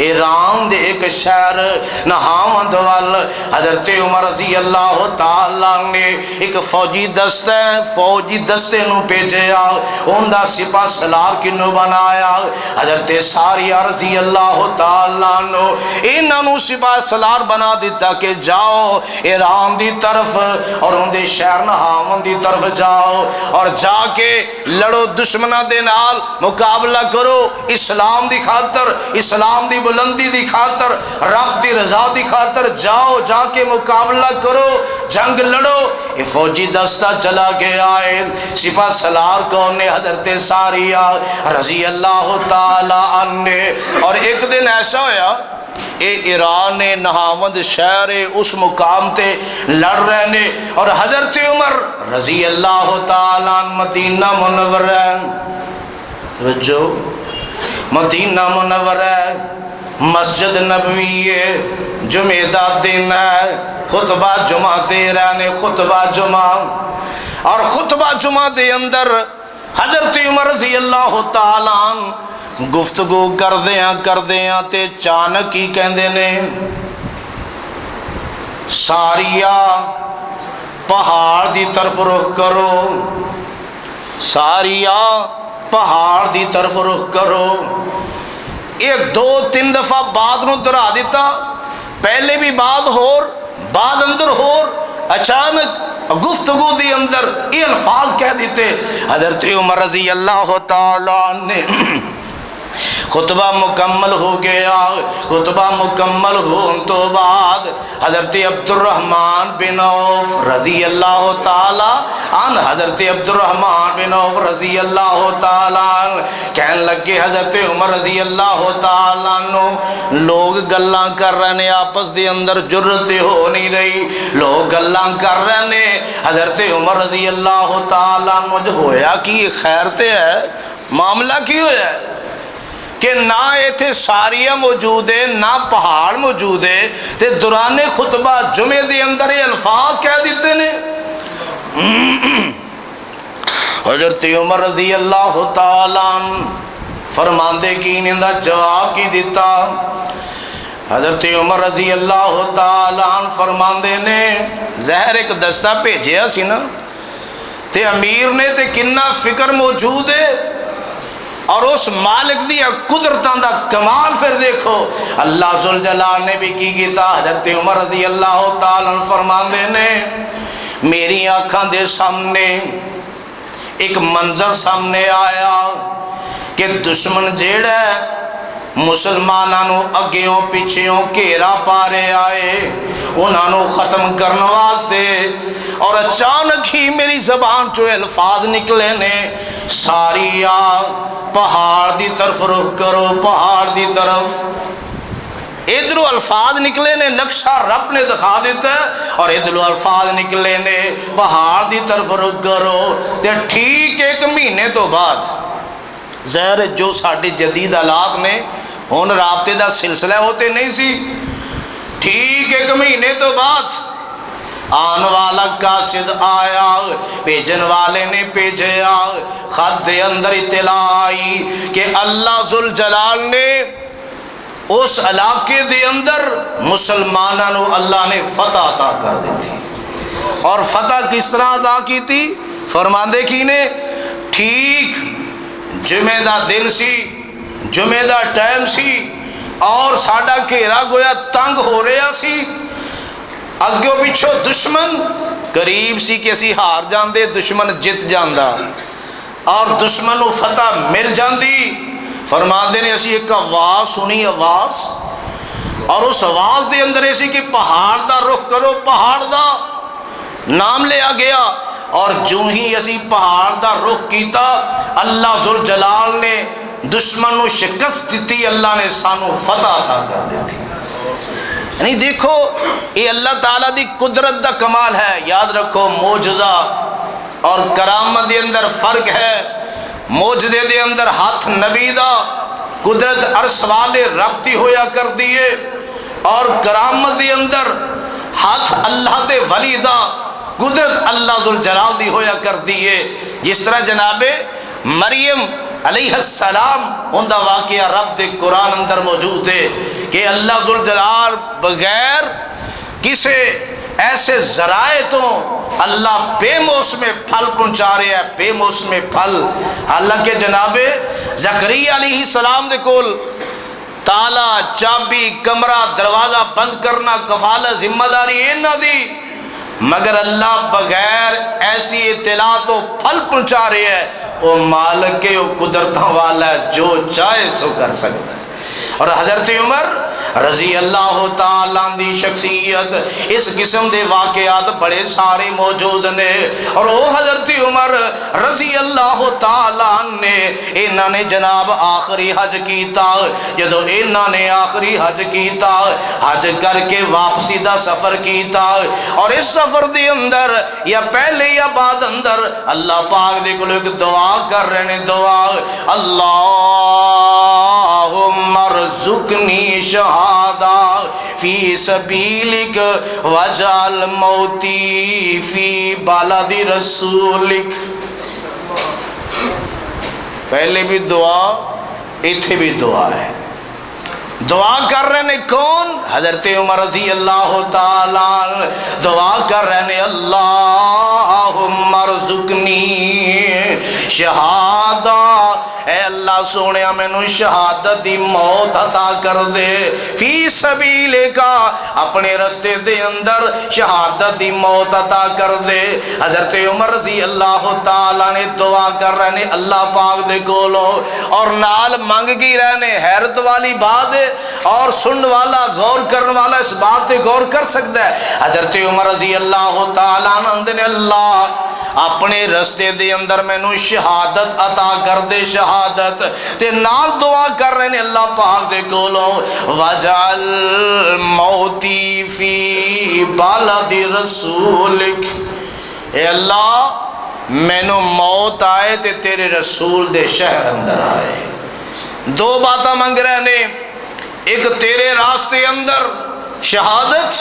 ایران دے ایک شہر نہاوند وال حضرت عمر رضی اللہ تعالیٰ نے ایک فوجی دستے نو بھیجیا، ان دا سپاہ سالار کنو بنایا۔ حضرت ساریہ رضی اللہ تعالیٰ نو انہاں نو سپاہ سالار بنا دیتا کہ جاؤ ایران دی طرف اور ان دے شہر نہاوند دی طرف جاؤ اور جا کے لڑو دشمنہ دے نال مقابلہ کرو، اسلام دی خاطر، اسلام دی بلندی دی خاطر، رب دی رضا دی خاطر جاؤ، جا کے مقابلہ کرو، جنگ لڑو۔ یہ فوجی دستہ چلا گیا ہے، سپاہ سالار کون نے؟ حضرت ساریہ رضی اللہ تعالیٰ عنہ۔ اور ایک دن ایسا ہویا اے ایران نہاوند شہر اس مقام تے لڑ رہے نے، اور حضرت عمر رضی اللہ تعالیٰ مدینہ منورہ، توجہ، مدینہ منورہ مسجد نبوی ہے، جمعہ دا دن ہے، خطبہ جمعہ دے رہے نے، خطبہ جمعہ، اور خطبہ جمعہ دے اندر حضرت عمر رضی اللہ تعالیٰ گفتگو کردیاں تے چانک ہی کہندے نے ساریا پہاڑ دی طرف رخ کرو، ساریا پہاڑ دی طرف رخ کرو۔ یہ 2-3 دفعہ بعد نو دہرا دیتا، پہلے بھی بعد ہور بعد اندر ہور، اچانک گفتگو دی اندر یہ الفاظ کہہ دیتے۔ حضرت عمر رضی اللہ تعالیٰ نے خطبہ مکمل ہو گیا، خطبہ مکمل ہون تو بعد حضرت عبد الرحمن بن عوف رضی اللہ تعالی عنہ، حضرت عبد الرحمن بن عوف رضی اللہ تعالی عنہ کہنے لگے حضرت عمر رضی اللہ تعالی عنہ لوگ گلاں کر رہے ہیں، آپس دے اندر جرت ہو نہیں رہی، لوگ گلاں کر رہے ہیں۔ حضرت عمر رضی اللہ تعالی عنہ جو ہویا کہ خیر تے ہے، معاملہ کی ہویا ہے کہ نہ ایتھے ساریہ موجود ہے نہ پہاڑ موجود ہے، تے دوران خطبہ جمعے دے اندر یہ الفاظ کہہ دیتے نے۔ حضرت عمر رضی اللہ تعالیٰ فرماندے کی نندہ جواب کی دیتا۔ حضرت عمر رضی اللہ تعالیٰ فرماندے نے زہر ایک دستہ بھیجیا سی نا، تے امیر نے تے کنہ فکر موجود ہے، اور اس مالک دی قدرتاں دا کمال پھر دیکھو اللہ ذوالجلال نے بھی کی کیتا۔ حضرت عمر رضی اللہ تعالیٰ فرماندے نے میری آنکھاں دے سامنے ایک منظر سامنے آیا کہ دشمن جیڑا مسلمانوں اگیوں پیچھےوں گھیرا پارے آئے انہوں ختم کرنے واسطے، اور اچانک ہی میری زبان چو الفاظ نکلے نے ساریا پہاڑ دی طرف رخ کرو، پہاڑ دی طرف۔ ادھرو الفاظ نکلے نے، نقشہ رب نے دکھا دیتا ہے، اور ادھرو الفاظ نکلے نے پہاڑ دی طرف رخ کرو۔ تے ٹھیک 1 مہینے تو بعد ظاہر جو ساڑھے جدید حالات نے ہون رابطے دا سلسلہ ہوتے نہیں سی، ٹھیک 1 مہینے تو بعد آن والا قاصد آیا، بھیجن والے نے بھیجیا، خط دے اندر اطلاع آئی کہ اللہ ذوالجلال نے اس علاقے دے اندر مسلمانوں اللہ نے فتح عطا کر دی تھی۔ اور فتح کس طرح عطا کی تھی؟ فرماندے کی نے ٹھیک جمعہ دا دن سی، جمعہ دا ٹائم سی، اور ساڑا گھیرا گویا تنگ ہو رہا سی، اگیوں پیچھو دشمن قریب سی کہ اسی ہار جاندے، دشمن جت جاندہ اور دشمن کو فتح مل جاندی۔ فرماندے نے اسی ایک آواز سنی، آواز، اور اس آواز دے اندر ایسی کہ پہاڑ دا رخ کرو، پہاڑ دا نام لیا گیا، اور جو ہی اسی پہاڑ دا رخ کیتا اللہ ذوالجلال نے دشمن کو شکست دیتی، اللہ نے سانو فتح عطا کر دیتی۔ یعنی دیکھو یہ اللہ تعالیٰ دی قدرت دا کمال ہے۔ یاد رکھو معجزہ اور کرامت دے اندر فرق ہے۔ معجزے دے اندر ہاتھ نبی دا قدرت عرش والے رب دی ہویا کر دیے، اور کرامت دے اندر ہاتھ اللہ دے ولی دا قدرت اللہ ذوالجلال دی ہویا کر دیے۔ جس طرح جناب مریم علیہ السلام ان دا واقعہ رب دے قرآن اندر موجود ہے کہ اللہ ذوالجلال بغیر کسے ایسے ذرائع تو اللہ بے موسم پھل پہنچا رہے ہیں، بے موسم پھل۔ حالانکہ جناب زکریا علیہ السلام دے کول تالا، چابی، کمرہ، دروازہ بند کرنا، کفالت، ذمہ داری نہ دی، مگر اللہ بغیر ایسی اطلاع تو پھل پہنچا رہے ہیں۔ وہ مالک کے وہ قدرتوں والا جو چاہے سو کر سکتا ہے۔ اور حضرت عمر رضی اللہ تعالیٰ دی شخصیت اس قسم دے واقعات بڑے سارے موجود نے. اور وہ حضرت عمر رضی اللہ تعالیٰ نے انہوں نے جناب آخری حج کیتا. جدو انہوں نے آخری حج کیتا, حج کر کے واپسی دا سفر کیتا, اور اس سفر دے اندر یا پہلے یا بعد اندر اللہ پاک دے کول ایک دعا کر رہے ہیں. دعا اللہم ارزقنی شہادہ فی سبیلک وجعل موتی فی بلد رسولک. پہلے بھی دعا, ایتھے بھی دعا ہے. دعا کر رہے ہیں کون؟ حضرت عمر رضی اللہ تعالیٰ دعا کر رہے ہیں اللہم ارزقنی شہادہ, اے اللہ سونیا مینوں شہادت دی موت عطا کر دے. فی سبیلک, اپنے رستے دے اندر شہادت دی موت عطا کر دے. حضرت عمر رضی اللہ تعالیٰ نے دعا کر رہے ہیں اللہ پاک دے کولوں, اور نال منگ گی رہنے. حیرت والی بات ہے, اور سن والا غور کرنے والا اس بات پہ غور کر سکتا ہے. حضرت عمر رضی اللہ تعالیٰ عنہ نے اللہ اپنے رستے دے اندر مینوں شہادت عطا کر دے. شہادت تے نال دعا کر رہے ہیں اللہ پاک دے کولوں وجعل موتی فی بلد رسولک, اے اللہ مینوں موت آئے تے تیرے رسول دے شہر اندر آئے. دو باتاں منگ رہے ہیں, ایک تیرے راستے اندر شہادت,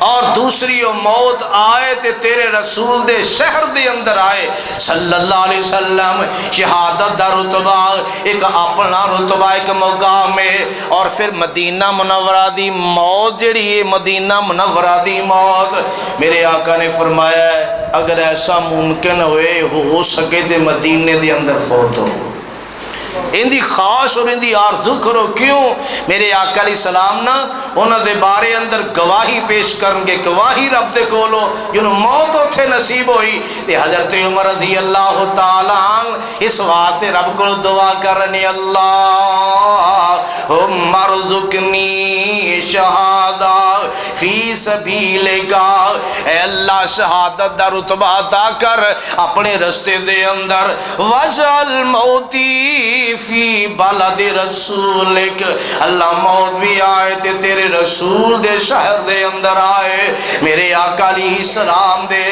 اور دوسری وہ موت آئے تے تیرے رسول دے شہر دے اندر آئے صلی اللہ علیہ وسلم. شہادت دا رتبہ ایک اپنا رتبہ, ایک مقام ہے. اور پھر مدینہ منورہ دی موت جڑی ہے, مدینہ منورہ دی موت, میرے آقا نے فرمایا ہے اگر ایسا ممکن ہوئے ہو سکے تے مدینے دے اندر فوت ہو. ان دی خواہش اور ان دی آرزو کرو. کیوں؟ میرے آقا علیہ السلام نا انہوں دے بارے اندر گواہی پیش کرن گے, گواہی رب دے کولو جنہوں موت اتھے نصیب ہوئی. تے حضرت عمر رضی اللہ تعالیٰ اس واسطے رب کو دعا کرنے اللہم ارزقنی شہادہ فی سبیلک, اے اللہ شہادت دا رتبہ عطا کر اپنے رستے دے اندر. وجعل موتی فی بلد رسولک, اللہ موت بھی آئے تے تیرے رسول دے شہر دے اندر آئے. میرے آقا علیہ السلام دے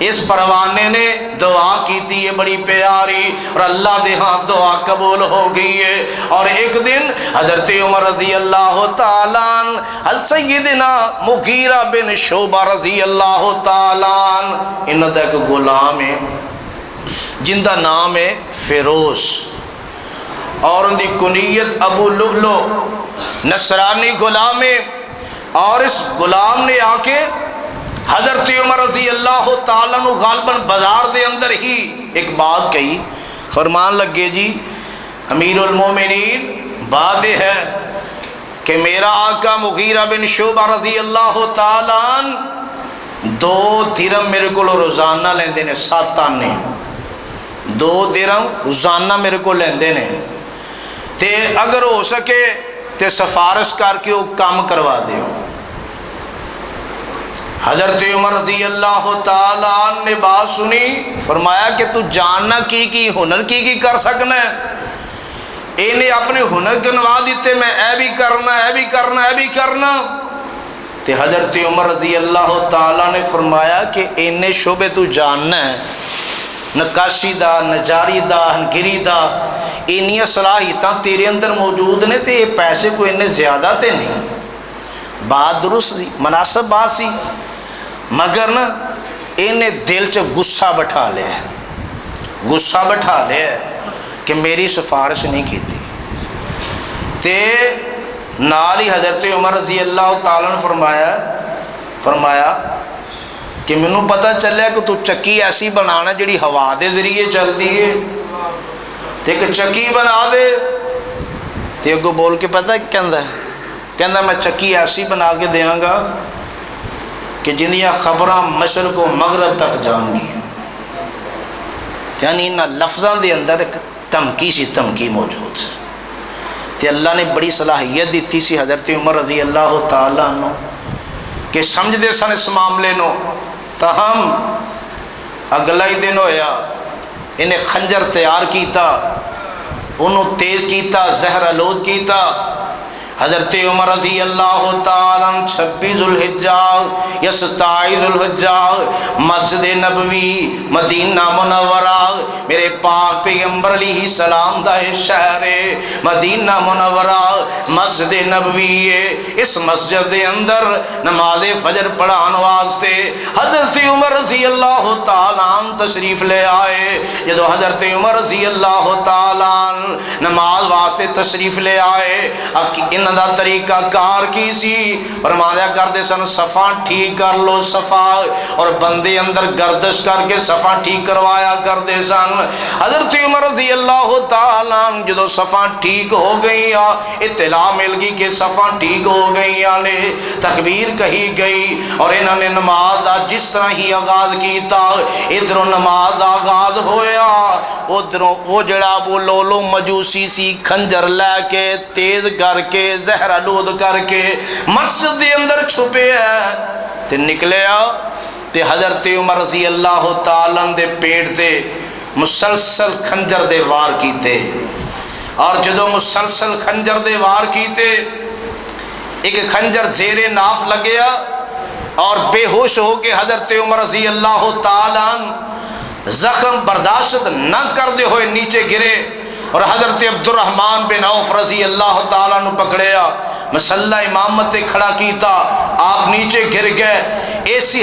اس پروانے نے دعا کی تھی ہے بڑی پیاری, اور اللہ دے ہاں دعا قبول ہو گئی ہے. اور ایک دن حضرت عمر رضی اللہ تعالیٰ سیدنا مغیرہ بن شعبہ رضی اللہ تعالیٰ, انہوں دا ایک غلام ہے جن دا نام ہے فیروز, اور ان دی کنیت ابو لؤلؤ, نصرانی غلام ہے. اور اس غلام نے آ کے حضرت عمر رضی اللہ تعالیٰ عنہ غالباً بازار دے اندر ہی ایک بات کہی. فرمان لگے جی امیر المومنین بات یہ ہے کہ میرا آقا مغیرہ بن شعبہ رضی اللہ تعالیٰ عنہ 2 درہم میرے کو روزانہ لیندے نے, 7 آنے 2 درہم روزانہ میرے کو لیندے نے. تے اگر ہو سکے تے سفارش کر کے وہ کام کروا دیو. حضرت عمر رضی اللہ تعالیٰ عنہ نے بات سنی, فرمایا کہ تو جاننا کی ہنر کی کر سکنا ہے. انہیں اپنے ہنر گنوا دیتے, میں اے بھی کرنا اے بھی کرنا اے بھی کرنا. تے حضرت عمر رضی اللہ تعالیٰ نے فرمایا کہ انہیں شعبے تو جاننا ہے, نقاشی دا, نجاری دا, ہنگری دا, انہی صلاحیتاں تیرے اندر موجود نے. تے یہ پیسے کو انہیں زیادہ تے نہیں, بات درست سی, مناسب بات سی, مگر نا انہیں دل چ غصہ بٹھا لیا, غصہ بٹھا لیا کہ میری سفارش نہیں کی تھی. تے نال ہی حضرت عمر رضی اللہ تعالیٰ نے فرمایا کہ مینوں پتہ چلیا کہ تو چکی ایسی بنانا جڑی ہوا دے ذریعے چل دی ہے, تے ایک چکی بنا دے. تے اگوں بول کے پتہ کہندا میں چکی ایسی بنا کے دیاں گا کہ جنیاں خبراں مشرق و مغرب تک جان گیا. یعنی انہاں لفظاں دے اندر ایک تمکی سی تمکی موجود. تے اللہ نے بڑی صلاحیت دیتی سی حضرت عمر رضی اللہ تعالیٰ عنہ کہ سمجھ دے سن اس معاملے نو، تاہم اگلا ہی دن ہویا انہیں خنجر تیار کیتا، انہوں تیز کیتا، زہر آلود کیتا۔ حضرت عمر رضی اللہ تعالیٰ 26 ذوالحجہ یا 27 ذوالحجہ مسجد نبوی مدینہ منورہ میرے پاک پیغمبر علیہ السلام دا شہر مدینہ منورہ مسجد نبوی ہے، اس مسجد دے اندر نماز فجر پڑھان واسطے حضرت عمر رضی اللہ تعالیٰ تشریف لے آئے۔ جدو حضرت عمر رضی اللہ تعالیٰ نماز واسطے تشریف لے آئے، انہاں دا طریقہ کار کی سی، فرمایا کرتے سن صفا ٹھیک کر لو صفا، اور بندے اندر گردش کر کے صفا ٹھیک کروایا کرتے سن۔ حضرت عمر رضی اللہ تعالیٰ جدو صفا ٹھیک ہو گئی، اطلاع مل گئی کہ صفا ٹھیک ہو گئی، تکبیر کہی گئی، اور انہوں نے نماز دا جس طرح ہی آغاز کیتا، ادھروں نماز دا آغاز ہویا، ادھروں وہ جڑا وہ لولو مجوسی سی کھنجر لے کے تیز کر کے زہر آلود کر کے مسجد دے اندر چھپے ہے تے نکلے تے حضرت عمر رضی اللہ تعالیٰ دے پیٹ دے مسلسل خنجر دے وار کیتے، اور جدو مسلسل خنجر دے وار کیتے ایک خنجر زیر ناف لگیا اور بے ہوش ہو کے حضرت عمر رضی اللہ تعالیٰ زخم برداشت نہ کردے ہوئے نیچے گرے، اور حضرت عبد الرحمن بن عوف رضی اللہ تعالیٰ نے پکڑیا، مسلح امامت کھڑا کیتا، آپ نیچے گر گئے۔ اس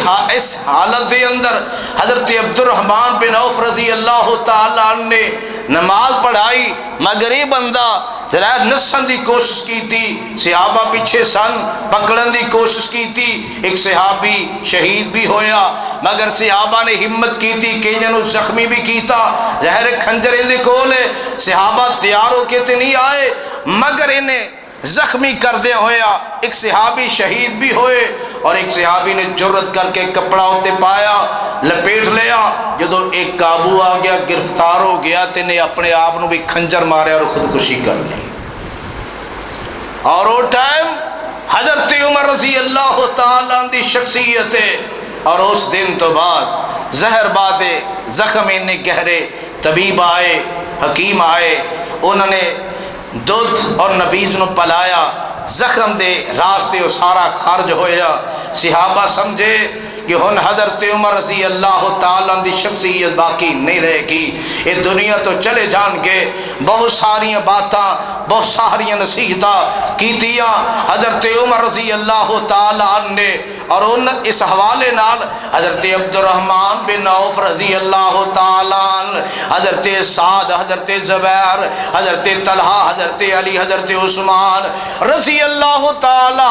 حالت دے اندر حضرت عبد الرحمن بن عوف رضی اللہ تعالیٰ نے نماز پڑھائی، مگر یہ بندہ ذرا نسن دی کوشش کی تھی، صحابہ پیچھے سن پکڑن دی کوشش کی تھی، ایک صحابی شہید بھی ہویا، مگر صحابہ نے ہمت کی تھی کہ جنہوں زخمی بھی کیتا، ظاہر کھنجر اندے کولے، صحابہ تیار ہو کے تے نہیں آئے، مگر انہیں زخمی کر دیا ہویا، ایک صحابی شہید بھی ہوئے، اور ایک صحابی نے جرت کر کے کپڑا ہوتے پایا لپیٹ لیا، جدو ایک قابو آ گیا گرفتار ہو گیا تے نے اپنے آپ نو بھی کھنجر مارے اور خودکشی کر لی۔ اور وہ ٹائم حضرت عمر رضی اللہ تعالیٰ دی شخصیت ہے، اور اس دن تو بعد زہر باتیں زخم انہیں گہرے، طبیب آئے، حکیم آئے، انہوں نے دودھ اور نبیز نو پلایا، زخم دے راستے وہ سارا خارج ہویا۔ صحابہ سمجھے کہ ہن حضرت عمر رضی اللہ تعالیٰ دی شخصیت باقی نہیں رہے گی، یہ دنیا تو چلے جان گے۔ بہت ساریاں باتاں، بہت ساریاں نصیحتاں کیتیاں حضرت عمر رضی اللہ تعالیٰ نے، اور ان اس حوالے نال حضرت عبد الرحمن بن عوف رضی اللہ تعالیٰ، حضرت سعد، حضرت زبیر، حضرت طلحہ، حضرت علی، حضرت عثمان رضی اللہ تعالیٰ،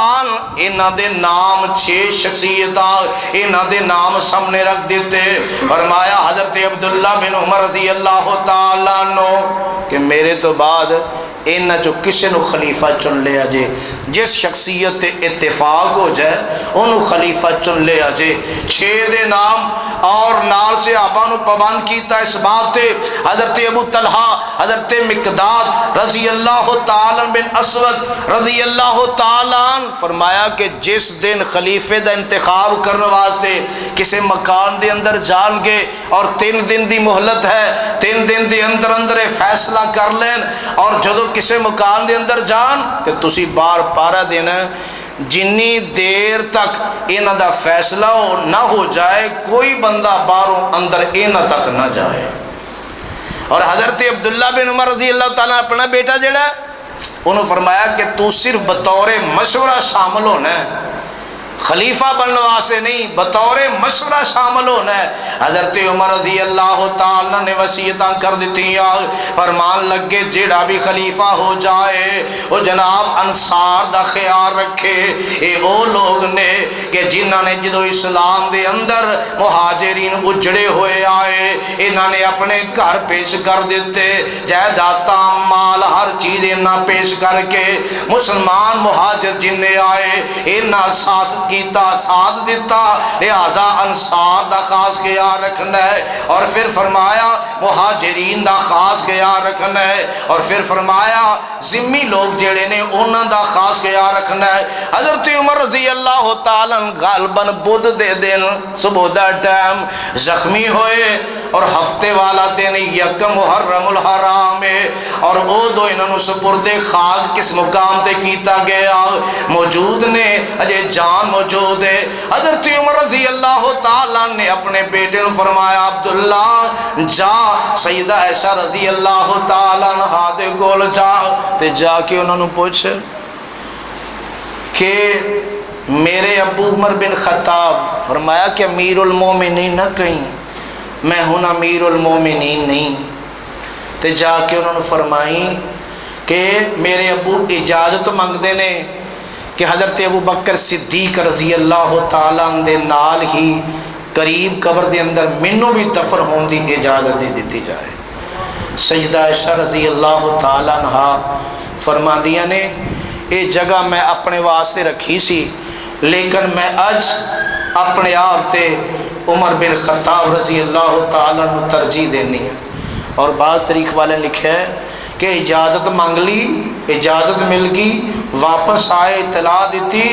انہاں دے نام 6 شخصیتاں انہاں دے نام سامنے رکھ دیتے، فرمایا حضرت عبداللہ بن عمر رضی اللہ تعالیٰ عنہ کہ میرے تو بعد انہاں جو کسی نو خلیفہ چن لیا جے، جس شخصیت اتفاق ہو جائے انہوں خلیفہ چن لیا جے۔ 6 دے نام اور نال سے آبا نو پابند کیتا اس بات تے، حضرت ابو طلحہ، حضرت مقداد رضی اللہ تعالیٰ بن اسود رضی اللہ تعالیٰ، فرمایا کہ جس دن خلیفے دا انتخاب کرنے واسطے کسی مکان دے اندر جان گے، اور 3 دن دی مہلت ہے، 3 دن دے اندر اندر فیصلہ کر لین، اور جدو کسی مکان دے اندر جان کہ تسی بار پارا دینا جنی دیر تک انہاں دا فیصلہ نہ ہو جائے کوئی بندہ باروں اندر انہاں تک نہ جائے۔ اور حضرت عبداللہ بن عمر رضی اللہ تعالیٰ اپنا بیٹا جڑا انہوں فرمایا کہ تو صرف بطور مشورہ شامل ہونا ہے، خلیفہ بننے واسطے نہیں، بطور مشورہ شامل ہونا ہے۔ حضرت عمر رضی اللہ تعالیٰ نے وصیتاں کر دیتی، فرمان لگے جیڑا بھی خلیفہ ہو جائے وہ جناب انصار دا خیال رکھے۔ اے وہ لوگ نے کہ جنہاں نے جدو اسلام دے اندر مہاجرین اجڑے ہوئے آئے، انہاں نے اپنے گھر پیش کر دیتے، جائیداداں مال ہر چیز دینا پیش کر کے مسلمان مہاجر جنہیں آئے انہاں ساتھ کیتا ساتھ دیتا لہذا انصار دا خاص خیال رکھنا ہے اور پھر فرمایا مہاجرین دا خاص خیال رکھنا ہے اور پھر فرمایا ذمی لوگ جڑے نے انہاں دا خاص خیال رکھنا ہے۔ حضرت عمر رضی اللہ تعالیٰ غالباً بدھ دے دن صبح دا ٹائم زخمی ہوئے اور ہفتے والا دن یکم محرم الحرام ہے اور او دو انہوں سپرد خاک کس مقام تے کیتا گیا موجود نے اجے جان موجود ہے۔ حضرت عمر رضی اللہ تعالیٰ نے اپنے بیٹے نے فرمایا عبداللہ جا سیدہ عائشہ رضی اللہ تعالیٰ عنہا دے کول جا تے جا کے انہوں نے پوچھ کہ میرے ابو عمر بن خطاب فرمایا کہ امیر المومنین نہ کہیں میں ہوں امیر المومنین نہیں تے جا کے انہوں نے فرمائی کہ میرے ابو اجازت منگتے نے کہ حضرت ابو بکر صدیق رضی اللہ تعالیٰ دے نال ہی قریب قبر دے اندر منوں بھی دفن ہون دی اجازت دے دیتی جائے۔ سیدہ عائشہ رضی اللہ تعالیٰ عنہا فرما دیا نے یہ جگہ میں اپنے واسطے رکھی سی لیکن میں اج اپنے آپ تے عمر بن خطاب رضی اللہ تعالیٰ عنہ ترجیح دینی ہے۔ اور بعض طریق والے لکھے ہے کہ اجازت مانگ لی اجازت مل گئی واپس آئے اطلاع دیتی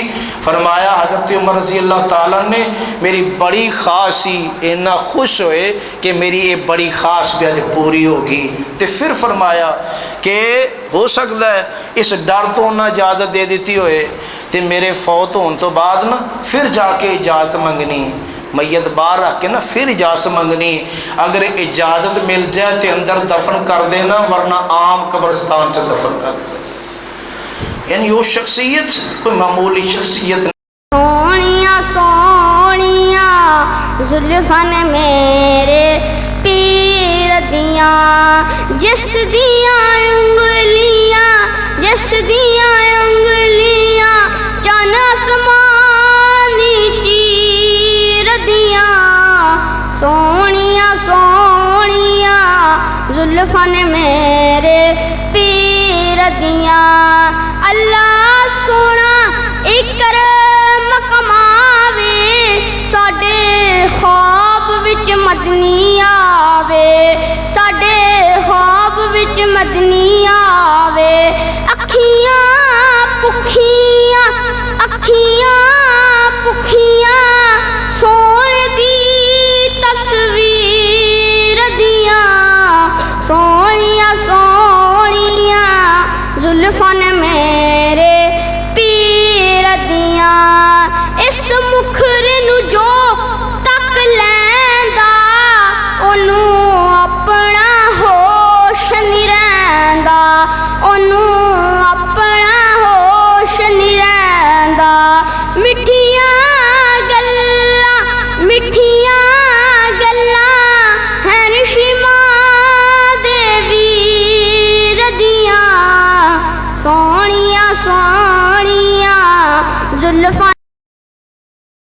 فرمایا حضرت عمر رضی اللہ تعالیٰ نے میری بڑی خواہش سی اتنا خوش ہوئے کہ میری یہ بڑی خواہش بھی آج پوری ہوگی تو پھر فرمایا کہ ہو سکتا ہے اس ڈر تو نہ اجازت دے دیتی ہوئے تو میرے فوت ہونے تو بعد نا پھر جا کے اجازت منگنی میت باہر رکھ کے نا پھر اجازت منگنی اگر اجازت مل جائے تو اندر دفن کر دینا ورنہ عام قبرستان سے دفن کر دینا۔ یعنی وہ شخصیت کوئی معمولی شخصیت نہیں۔ سونیاں سونیاں زلفن میرے پیر دیاں جس دیاں انگلیاں چن آسمانی چیر دیاں سونیاں سونیاں زلفن میرے پیر دیاں اللہ سونا اکرم کماوے ساڈے خواب وچ مدنی آوے ساڈے خواب وچ مدنی آوے اکھیاں پکھیاں سونے دی تصویر دیاں سونیاں سونیاں زلفن